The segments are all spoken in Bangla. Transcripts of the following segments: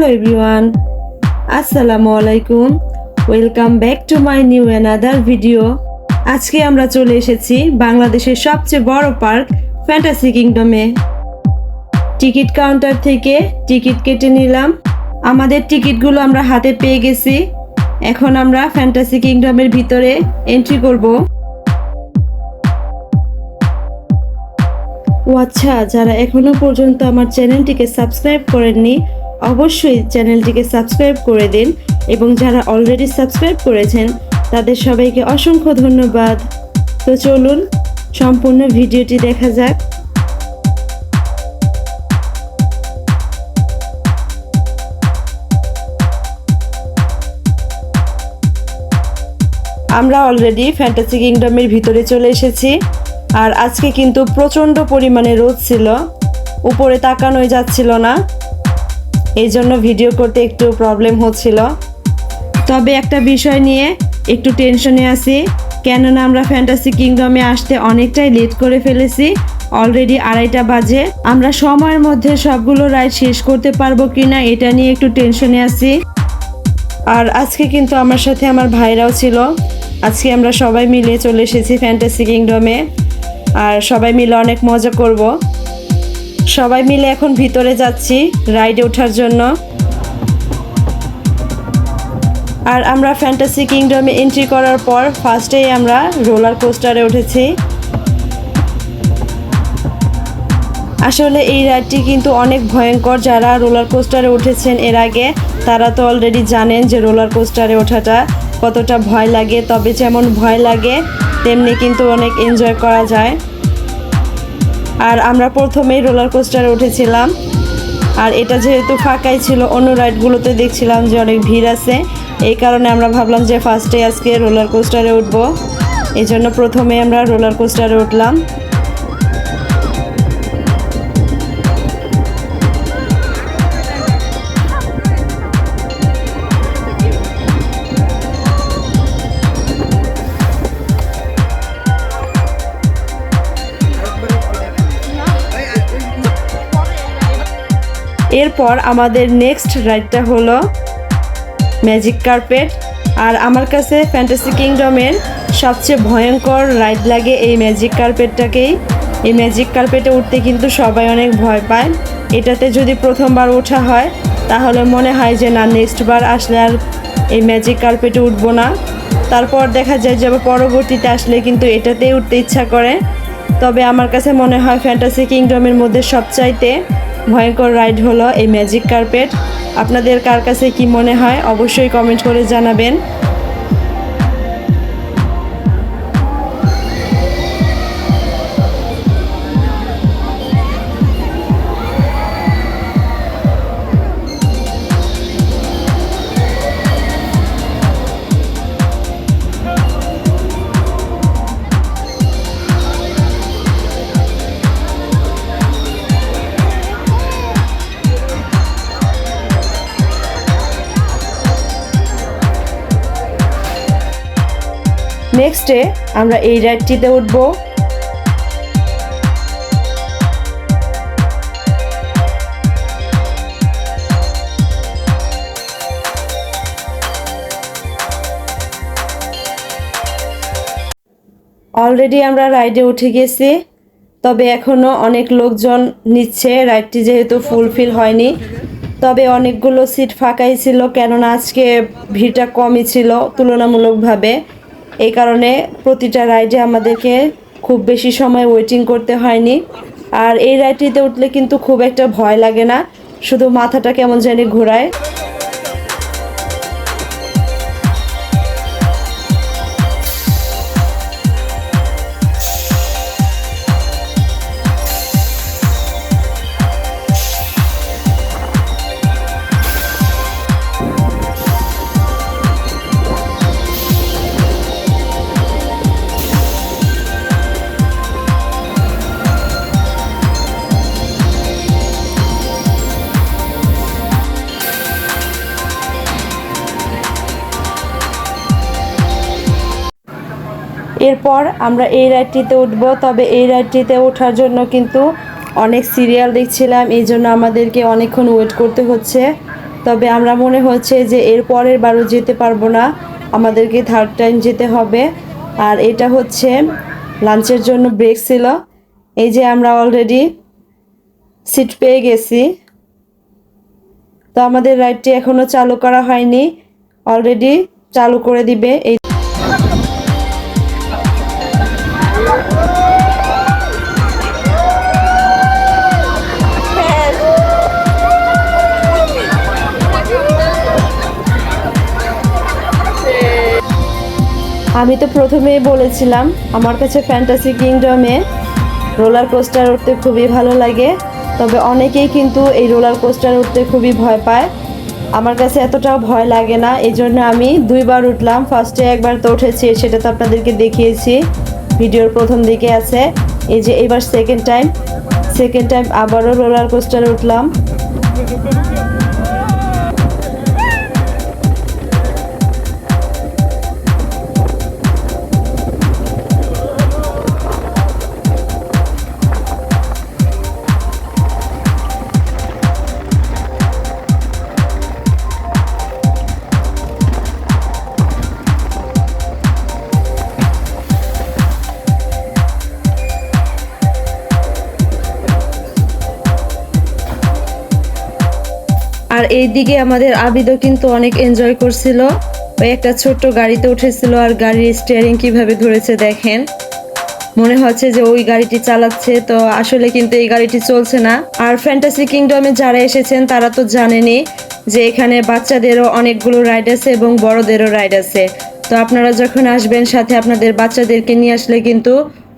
Hello everyone, আসসালামু আলাইকুম। Welcome back to my new another video. আজকে আমরা চলে এসেছি বাংলাদেশের সবচেয়ে বড় পার্ক ফ্যান্টাসি কিংডমে। টিকিট কাউন্টার থেকে টিকিট কেটে নিলাম। আমাদের টিকিটগুলো আমরা হাতে পেয়ে গেছি। এখন আমরা ফ্যান্টাসি কিংডমের ভিতরে এন্ট্রি করব। ও আচ্ছা, যারা এখনো পর্যন্ত আমার চ্যানেলটিকে সাবস্ক্রাইব করেননি অবশ্যই চ্যানেলটিকে সাবস্ক্রাইব করে দিন, এবং যারা অলরেডি সাবস্ক্রাইব করেছেন তাদের সবাইকে অসংখ্য ধন্যবাদ। তো চলুন সম্পূর্ণ ভিডিওটি দেখা যাক। আমরা অলরেডি ফ্যান্টাসি কিংডমের ভিতরে চলে এসেছি। আর আজকে কিন্তু প্রচণ্ড পরিমাণে রোদ ছিল, উপরে তাকানোই যাচ্ছিল না, এই জন্য ভিডিও করতে একটু প্রবলেম হচ্ছিল। তবে একটা বিষয় নিয়ে একটু টেনশনে আছি, কেননা আমরা ফ্যান্টাসি কিংডমে আসতে অনেকটাই লেট করে ফেলেছি। অলরেডি 2:30 বাজে। আমরা সময়ের মধ্যে সবগুলো রাইড শেষ করতে পারবো কিনা এটা নিয়ে একটু টেনশনে আছি। আর আজকে কিন্তু আমার সাথে আমার ভাইরাও ছিল। আজকে আমরা সবাই মিলে চলে এসেছি ফ্যান্টাসি কিংডমে, আর সবাই মিলে অনেক মজা করব। সবাই মিলে এখন ভিতরে যাচ্ছি রাইডে ওঠার জন্য। আর আমরা ফ্যান্টাসি কিংডমে এন্ট্রি করার পর ফার্স্টেই আমরা রোলার কোস্টারে উঠেছি। আসলে এই রাইডটি কিন্তু অনেক ভয়ঙ্কর। যারা রোলার কোস্টারে উঠেছেন এর আগে তারা তো অলরেডি জানেন যে রোলার কোস্টারে ওঠাটা কতটা ভয় লাগে। তবে যেমন ভয় লাগে তেমনি কিন্তু অনেক এনজয় করা যায়। আর আমরা প্রথমেই রোলার কোস্টারে উঠেছিলাম, আর এটা যেহেতু ফাঁকাই ছিল, অন্য রাইডগুলোতে দেখছিলাম যে অনেক ভিড় আছে, এই কারণে আমরা ভাবলাম যে ফার্স্টে আজকে রোলার কোস্টারে উঠবো। এই জন্য প্রথমে আমরা রোলার কোস্টারে উঠলাম। এরপর আমাদের নেক্সট রাইডটা হলো ম্যাজিক কার্পেট। আর আমার কাছে ফ্যান্টাসি কিংডমের সবচেয়ে ভয়ঙ্কর রাইড লাগে এই ম্যাজিক কার্পেটটাকেই। এই ম্যাজিক কার্পেটে উঠতে কিন্তু সবাই অনেক ভয় পায়। এটাতে যদি প্রথমবার ওঠা হয় তাহলে মনে হয় যে না, নেক্সট বার আসলে আর এই ম্যাজিক কার্পেটে উঠবো না। তারপর দেখা যায় যে পরবর্তীতে আসলে কিন্তু এটাতেই উঠতে ইচ্ছা করে। তবে আমার কাছে মনে হয় ফ্যান্টাসি কিংডমের মধ্যে সবচাইতে ভয়ঙ্কর রাইড হলো এই ম্যাজিক কার্পেট। আপনাদের কার কাছে কি মনে হয় অবশ্যই কমেন্ট করে জানাবেন। নেক্সটে আমরা এই রাইডটিতে উঠবো। অলরেডি আমরা রাইডে উঠে গেছি, তবে এখনও অনেক লোকজন নিচ্ছে। রাইডটি যেহেতু ফুলফিল হয়নি, তবে অনেকগুলো সিট ফাঁকাই ছিল, কেননা আজকে ভিড়টা কমই ছিল তুলনামূলকভাবে। এই কারণে প্রতিটা রাইডে আমাদেরকে খুব বেশি সময় ওয়েটিং করতে হয়নি। আর এই রাইডটিতে উঠলে কিন্তু খুব একটা ভয় লাগে না, শুধু মাথাটা কেমন জানি ঘোরায়। এরপর আমরা এই রাইডটিতে উঠব। তবে এই রাইডটিতে ওঠার জন্য কিন্তু অনেক সিরিয়াল দেখছিলাম, এই জন্য আমাদেরকে অনেকক্ষণ ওয়েট করতে হচ্ছে। তবে আমরা মনে হচ্ছে যে এর পরের বারও যেতে পারবো না, আমাদেরকে থার্ড টাইম যেতে হবে। আর এটা হচ্ছে লাঞ্চের জন্য ব্রেক ছিল। এই যে আমরা অলরেডি সিট পেয়ে গেছি। তো আমাদের রাইডটি এখনো চালু করা হয়নি, অলরেডি চালু করে দিবে। এই আমি তো প্রথমেই বলেছিলাম আমার কাছে ফ্যান্টাসি কিংডমে রোলার কোস্টার উঠতে খুবই ভালো লাগে, তবে অনেকেই কিন্তু এই রোলার কোস্টার উঠতে খুবই ভয় পায়। আমার কাছে এতটাও ভয় লাগে না, এই জন্য আমি 2বার উঠলাম। ফার্স্টে একবার তো উঠেছি, সেটা তো আপনাদেরকে দেখিয়েছি, ভিডিওর প্রথম দিকে আছে। এই যে এবার সেকেন্ড টাইম আবারও রোলার কোস্টারে উঠলাম। আর এইদিকে আমাদের আবিদও কিন্তু অনেক এনজয় করছিল। ওই একটা ছোট্ট গাড়িতে উঠেছিল আর গাড়ির স্টিয়ারিং কিভাবে ধরেছে দেখেন, মনে হচ্ছে যে ওই গাড়িটি চালাচ্ছে, তো আসলে কিন্তু এই গাড়িটি চলছে না। আর ফ্যান্টাসি কিংডমে যারা এসেছেন তারা তো জানেনই যে এখানে বাচ্চাদেরও অনেকগুলো রাইড আছে এবং বড়দেরও রাইড আছে। তো আপনারা যখন আসবেন সাথে আপনাদের বাচ্চাদেরকে নিয়ে আসলে কিন্তু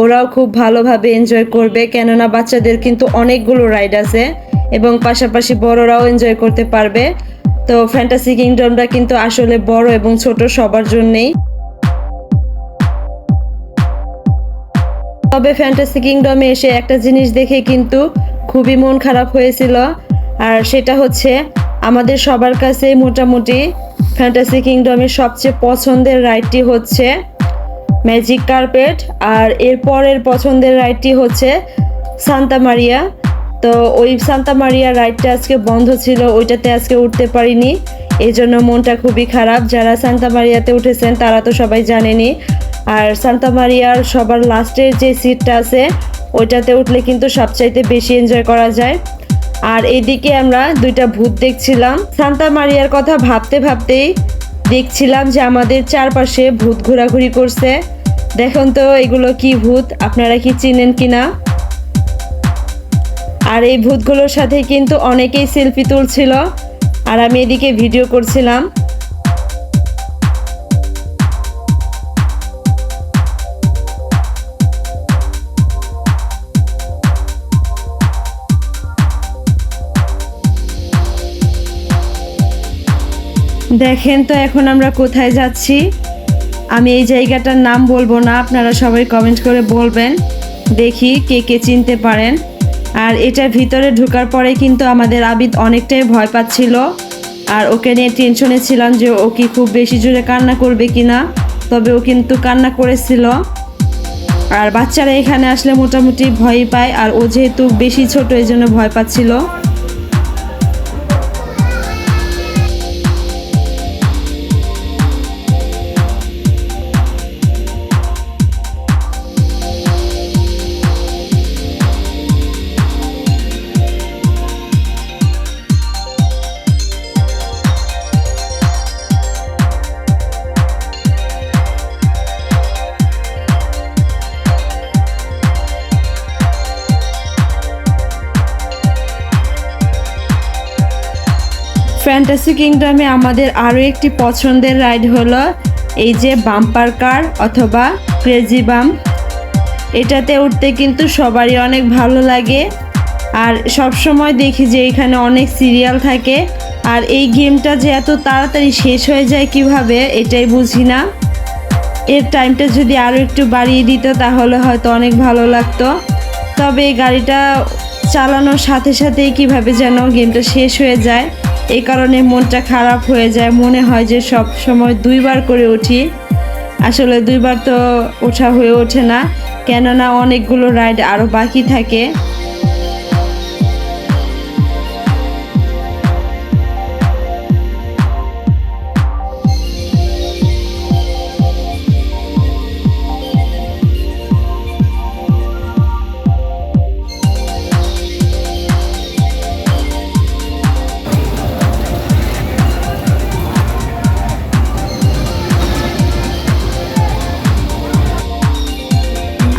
ওরাও খুব ভালোভাবে এনজয় করবে, কেননা বাচ্চাদের কিন্তু অনেকগুলো রাইড আছে এবং পাশাপাশি বড়রাও এনজয় করতে পারবে। তো ফ্যান্টাসি কিংডমটা কিন্তু আসলে বড় এবং ছোট সবার জন্যেই। তবে ফ্যান্টাসি কিংডমে এসে একটা জিনিস দেখে কিন্তু খুবই মন খারাপ হয়েছিল, আর সেটা হচ্ছে আমাদের সবার কাছে মোটামুটি ফ্যান্টাসি কিংডমের সবচেয়ে পছন্দের রাইডটি হচ্ছে ম্যাজিক কার্পেট, আর এরপরের পছন্দের রাইডটি হচ্ছে সান্তা মারিয়া। তো ওই সান্তা মারিয়া রাইডটা আজকে বন্ধ ছিল, ওইটাতে আজকে উঠতে পারিনি, এই জন্য মনটা খুবই খারাপ। যারা সান্তা মারিয়াতে উঠেছেন তারা তো সবাই জানেনি। আর সান্তা মারিয়ার সবার লাস্টের যে সিটটা আছে ওইটাতে উঠলে কিন্তু সবচাইতে বেশি এনজয় করা যায়। আর এইদিকে আমরা 2টা ভূত দেখছিলাম। সান্তা মারিয়ার কথা ভাবতে ভাবতেই দেখছিলাম যে আমাদের চারপাশে ভূত ঘোরাঘুরি করছে। দেখুন তো এগুলো কি ভূত, আপনারা কি চিনেন কিনা? আর এই ভূতগুলোর সাথে কিন্তু অনেকেই সেলফি তুলছিল আর আমি এদিকে ভিডিও করছিলাম। দেখেন তো এখন আমরা কোথায় যাচ্ছি। আমি এই জায়গাটার নাম বলবো না, আপনারা সবাই কমেন্ট করে বলবেন, দেখি কে কে চিনতে পারেন। আর এটার ভিতরে ঢোকার পরে কিন্তু আমাদের আবিদ অনেকটাই ভয় পাচ্ছিল, আর ওকে নিয়ে টেনশনে ছিলাম যে ও কি খুব বেশি জোরে কান্না করবে কিনা, তবে ও কিন্তু কান্না করেছিল। আর বাচ্চারা এখানে আসলে মোটামুটি ভয় পায়, আর ও যেহেতু বেশি ছোট এই জন্য ভয় পাচ্ছিল। ফ্যান্টাসি কিংডমে আমাদের আরও একটি পছন্দের রাইড হলো এই যে বাম্পার কার অথবা ক্রেজি বাম্প। এটাতে উঠতে কিন্তু সবারই অনেক ভালো লাগে, আর সব সময় দেখি যে এখানে অনেক সিরিয়াল থাকে। আর এই গেমটা যে এত তাড়াতাড়ি শেষ হয়ে যায় কিভাবে এটাই বুঝি না। এর টাইমটা যদি আরও একটু বাড়িয়ে দিত তাহলে হয়তো অনেক ভালো লাগতো। তবে এই গাড়িটা চালানোর সাথে সাথেই কিভাবে যেন গেমটা শেষ হয়ে যায়, এই কারণে মনটা খারাপ হয়ে যায়। মনে হয় যে সব সময় 2বার করে উঠি, আসলে 2বার তো ওঠা হয়ে ওঠে না, কেননা অনেকগুলো রাইড আরও বাকি থাকে।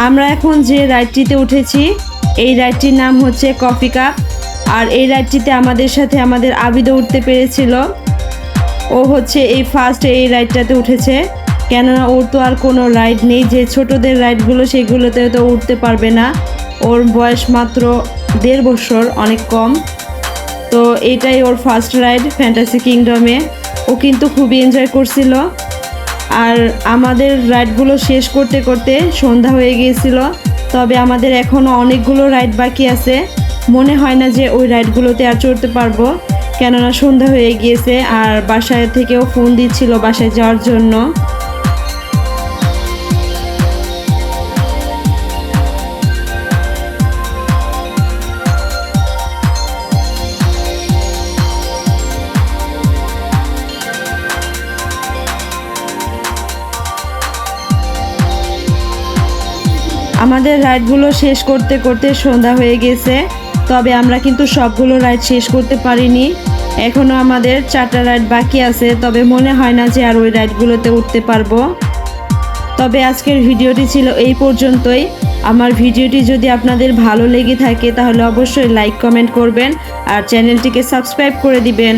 আমরা এখন যে রাইডটিতে উঠেছি এই রাইডটির নাম হচ্ছে কফি কাপ। আর এই রাইডটিতে আমাদের সাথে আমাদের আবিদও উঠতে পেরেছিল। ও হচ্ছে এই ফার্স্ট এই রাইডটাতে উঠেছে, কেননা ওর তো আর কোনো রাইড নেই, যে ছোটদের রাইডগুলো সেগুলোতে তো উঠতে পারবে না। ওর বয়স মাত্র 1.5 বছর, অনেক কম। তো এটাই ওর ফার্স্ট রাইড ফ্যান্টাসি কিংডমে। ও কিন্তু খুবই এনজয় করছিল। আর আমাদের রাইডগুলো শেষ করতে করতে সন্ধ্যা হয়ে গিয়েছিল, তবে আমাদের এখনও অনেকগুলো রাইড বাকি আছে। মনে হয় না যে ওই রাইডগুলোতে আর চড়তে পারবো, কেননা সন্ধ্যা হয়ে গিয়েছে। আর বাসায় থেকেও ফোন দিচ্ছিল বাসায় যাওয়ার জন্য। আমাদের রাইডগুলো শেষ করতে করতে সন্ধ্যা হয়ে গেছে, তবে আমরা কিন্তু সবগুলো রাইড শেষ করতে পারিনি। এখনও আমাদের 4টা রাইড বাকি আছে, তবে মনে হয় না যে আর ওই রাইডগুলোতে উঠতে পারবো। তবে আজকের ভিডিওটি ছিল এই পর্যন্তই। আমার ভিডিওটি যদি আপনাদের ভালো লেগে থাকে তাহলে অবশ্যই লাইক কমেন্ট করবেন আর চ্যানেলটিকে সাবস্ক্রাইব করে দিবেন।